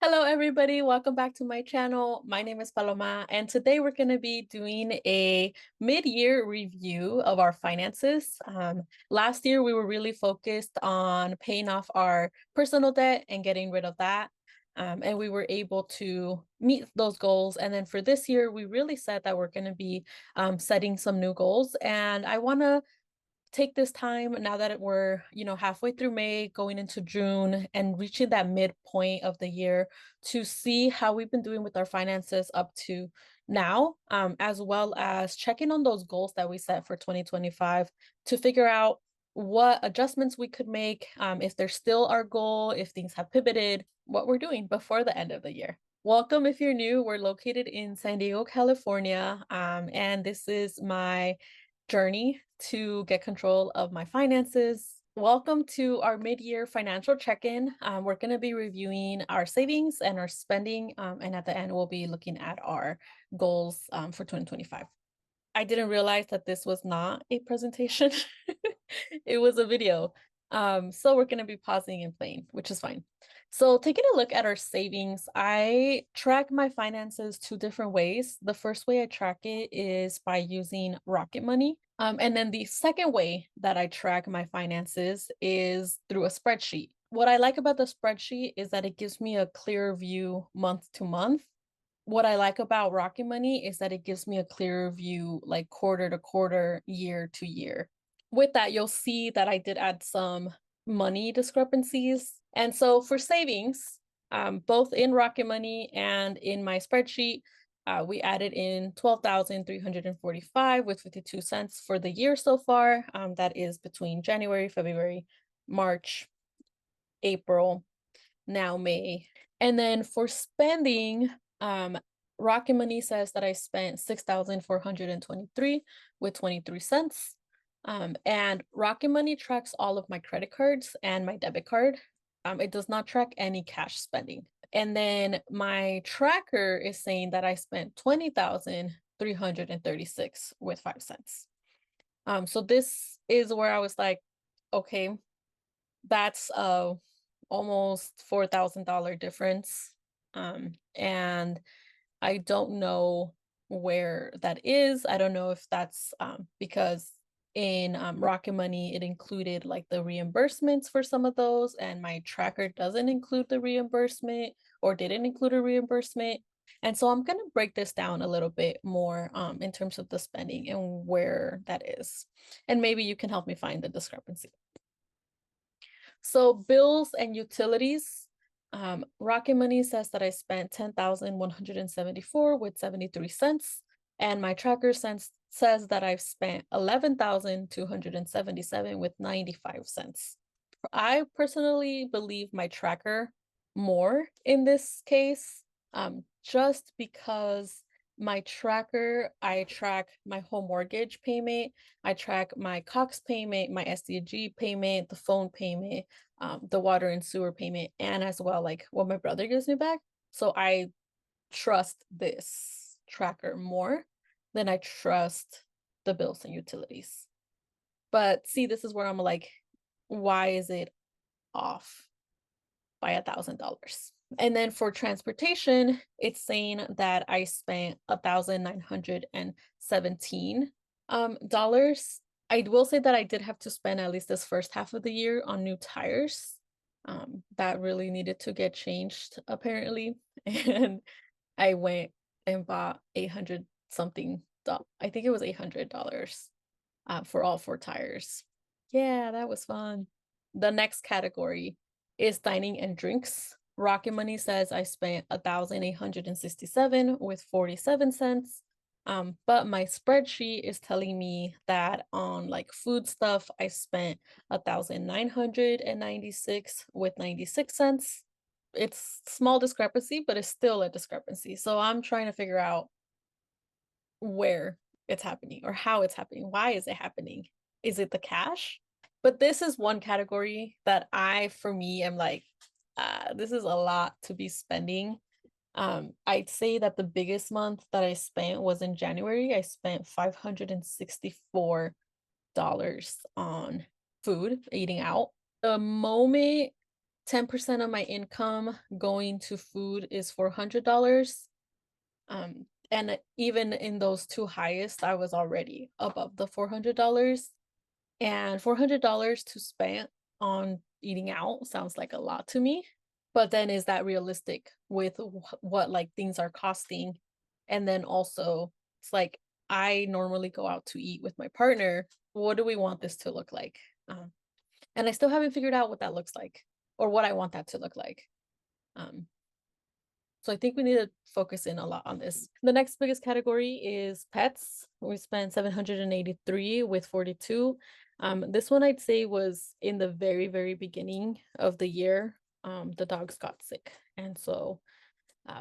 Hello, everybody. Welcome back to my channel. My name is Paloma, and today we're going to be doing a mid-year review of our finances. Last year, we were really focused on paying off our personal debt and getting rid of that. And we were able to meet those goals. And then for this year, we really said that we're going to be setting some new goals. And I want to take this time now that we're, halfway through May, going into June, and reaching that midpoint of the year to see how we've been doing with our finances up to now, as well as checking on those goals that we set for 2025 to figure out what adjustments we could make, if they're still our goal, if things have pivoted, what we're doing before the end of the year. Welcome if you're new. We're located in San Diego, California, and this is my journey to get control of my finances. Welcome to our mid-year financial check-in. We're going to be reviewing our savings and our spending, and at the end, we'll be looking at our goals for 2025. I didn't realize that this was not a presentation. It was a video. So we're going to be pausing and playing, which is fine. So taking a look at our savings, I track my finances two different ways. The first way I track it is by using Rocket Money. And then the second way that I track my finances is through a spreadsheet. What I like about the spreadsheet is that it gives me a clear view month to month. What I like about Rocket Money is that it gives me a clearer view, like quarter to quarter, year to year. With that, you'll see that I did add some money discrepancies. And so for savings, both in Rocket Money and in my spreadsheet, we added in 12,345 with 52 cents for the year so far. That is between January, February, March, April, now May. And then for spending, Rocket Money says that I spent 6,423 with 23 cents. And Rocket Money tracks all of my credit cards and my debit card. It does not track any cash spending. And then my tracker is saying that I spent 20,336 with 5 cents. So this is where I was like, okay, that's almost $4,000 difference. And I don't know where that is. I don't know if that's because in Rocket Money, it included like the reimbursements for some of those, and my tracker doesn't include the reimbursement or didn't include a reimbursement. And so I'm going to break this down a little bit more in terms of the spending and where that is. And maybe you can help me find the discrepancy. So bills and utilities, Rocket Money says that I spent 10,174 with 73 cents, and my tracker says that I've spent 11,277 with 95 cents. I personally believe my tracker more in this case, just because my tracker, I track my home mortgage payment, I track my Cox payment, my SDG payment, the phone payment, the water and sewer payment, and as well like what my brother gives me back. So I trust this tracker more than I trust the bills and utilities. But see, this is where I'm like, why is it off by $1,000? And then for transportation, it's saying that I spent $1,917 dollars. I will say that I did have to spend at least this first half of the year on new tires. That really needed to get changed apparently. And I went and bought 800 something. I think it was $800 for all 4 tires. Yeah, that was fun. The next category is dining and drinks. Rocket Money says I spent 1,867 with 47 cents. But my spreadsheet is telling me that on like food stuff, I spent 1,996 with 96 cents. It's small discrepancy, but it's still a discrepancy. So I'm trying to figure out where it's happening or how it's happening. Why is it happening? Is it the cash? But this is one category that for me, am like, this is a lot to be spending. I'd say that the biggest month that I spent was in January. I spent $564 on food, eating out. The moment 10% of my income going to food is $400. And even in those two highest, I was already above the $400. And $400 to spend on eating out sounds like a lot to me. But then is that realistic with what like things are costing? And then also, it's like I normally go out to eat with my partner. What do we want this to look like? And I still haven't figured out what that looks like or what I want that to look like. Um, so I think we need to focus in a lot on this. The next biggest category is pets. We spent 783 with 42. This one I'd say was in the very, very beginning of the year. The dogs got sick. And so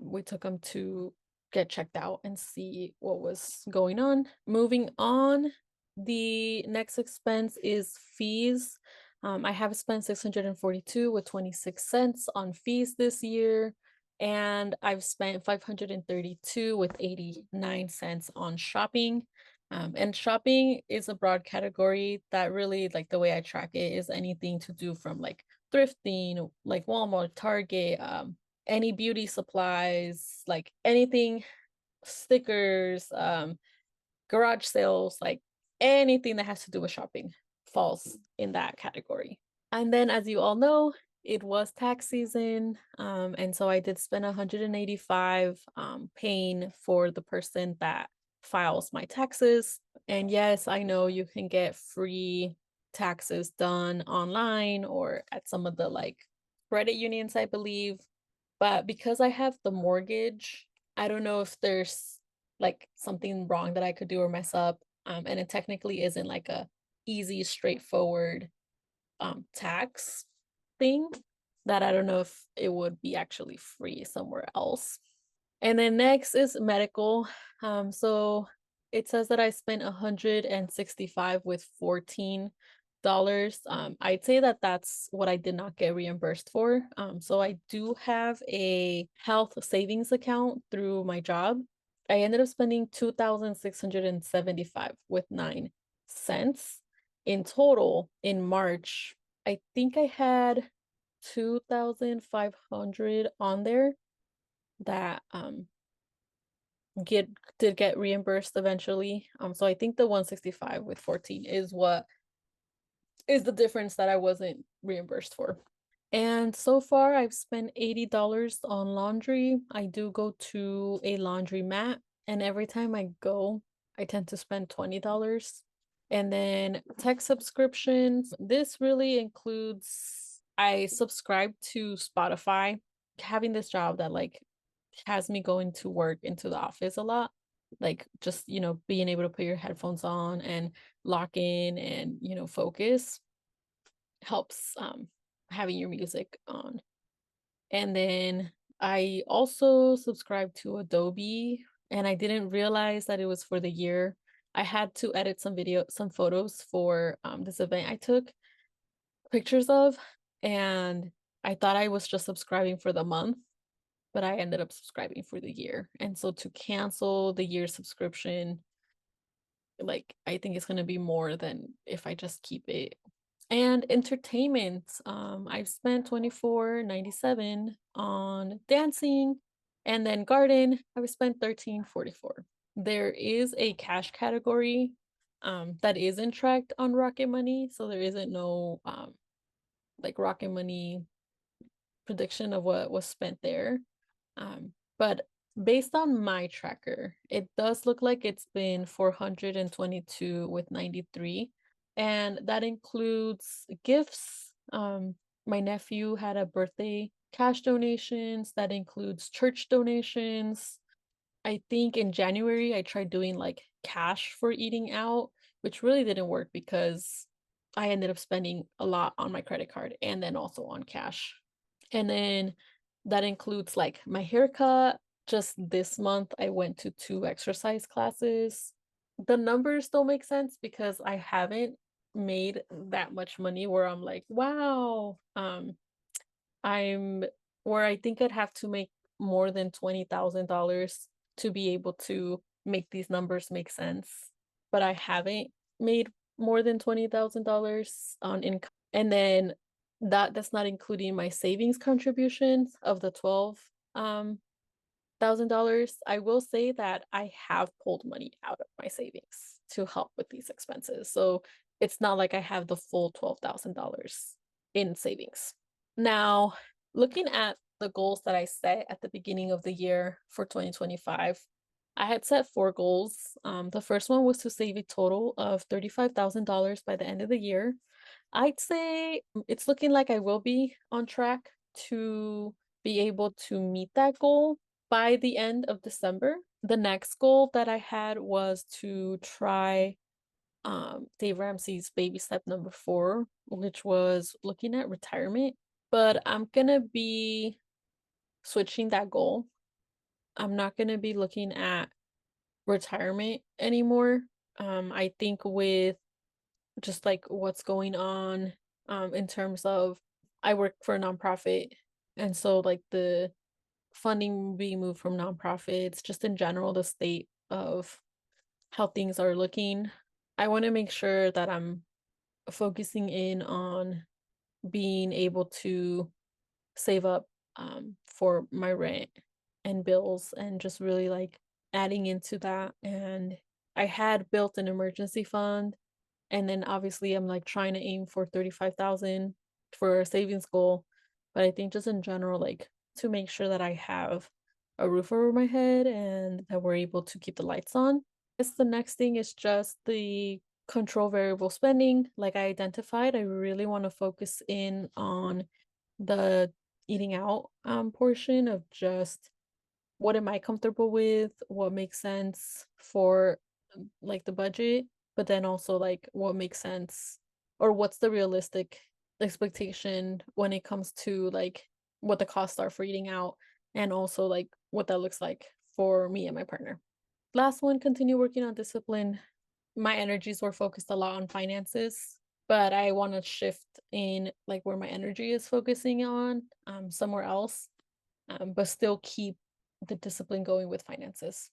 we took them to get checked out and see what was going on. Moving on, the next expense is fees. I have spent 642 with 26 cents on fees this year, and I've spent 532 with 89 cents on shopping. And shopping is a broad category that really, like the way I track it, is anything to do from like thrifting, like Walmart, Target, any beauty supplies, like anything, stickers, garage sales, like anything that has to do with shopping falls in that category. And then, as you all know, it was tax season. And so I did spend 185 paying for the person that files my taxes. And yes, I know you can get free taxes done online or at some of the like credit unions, I believe. But because I have the mortgage, I don't know if there's like something wrong that I could do or mess up. And it technically isn't like a easy, straightforward tax thing that I don't know if it would be actually free somewhere else. And then next is medical. So it says that I spent 165 with $14. I'd say that that's what I did not get reimbursed for. So I do have a health savings account through my job. I ended up spending 2,675 with 9 cents in total in March. I think I had 2,500 on there that did get reimbursed eventually. So I think the 165 with 14 is what is the difference that I wasn't reimbursed for. And so far I've spent $80 on laundry. I do go to a laundromat, and every time I go, I tend to spend $20. And then tech subscriptions. This really includes I subscribe to Spotify. Having this job that like has me going to work into the office a lot, like just being able to put your headphones on and lock in and focus helps having your music on. And then I also subscribed to Adobe, and I didn't realize that it was for the year. I had to edit some photos for this event I took pictures of, and I thought I was just subscribing for the month, but I ended up subscribing for the year. And so to cancel the year subscription, like I think it's gonna be more than if I just keep it. And entertainment, I've spent 24.97 on dancing, and then garden, I've spent 13.44. There is a cash category that isn't tracked on Rocket Money, so there isn't no like Rocket Money prediction of what was spent there. But based on my tracker, it does look like it's been 422 with 93. And that includes gifts. My nephew had a birthday cash donations. That includes church donations. I think in January, I tried doing like cash for eating out, which really didn't work because I ended up spending a lot on my credit card and then also on cash. And then that includes like my haircut. Just this month, I went to 2 exercise classes. The numbers don't make sense because I haven't made that much money where I'm like, wow, I'm where I think I'd have to make more than $20,000 to be able to make these numbers make sense. But I haven't made more than $20,000 on income. And then That's not including my savings contributions of the 12 $1,000. I will say that I have pulled money out of my savings to help with these expenses. So it's not like I have the full $12,000 in savings. Now, looking at the goals that I set at the beginning of the year for 2025, I had set four goals. The first one was to save a total of $35,000 by the end of the year. I'd say it's looking like I will be on track to be able to meet that goal by the end of December. The next goal that I had was to try Dave Ramsey's baby step number 4, which was looking at retirement. But I'm gonna be switching that goal. I'm not gonna be looking at retirement anymore. I think with just like what's going on in terms of I work for a nonprofit, and so like the funding being moved from nonprofits, just in general, the state of how things are looking. I want to make sure that I'm focusing in on being able to save up for my rent and bills and just really like adding into that. And I had built an emergency fund, and then obviously I'm like trying to aim for 35,000 for a savings goal. But I think just in general, like to make sure that I have a roof over my head and that we're able to keep the lights on. Guess the next thing is just the control variable spending. Like I identified, I really want to focus in on the eating out portion of just what am I comfortable with, what makes sense for like the budget, but then also like what makes sense or what's the realistic expectation when it comes to like what the costs are for eating out and also like what that looks like for me and my partner. Last one, continue working on discipline. My energies were focused a lot on finances, but I want to shift in like where my energy is focusing on somewhere else, but still keep the discipline going with finances.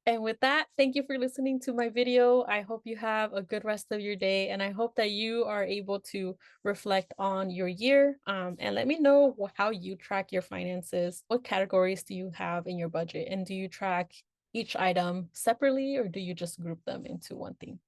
And with that, thank you for listening to my video. I hope you have a good rest of your day, and I hope that you are able to reflect on your year, and let me know how you track your finances. What categories do you have in your budget, and do you track each item separately or do you just group them into one thing?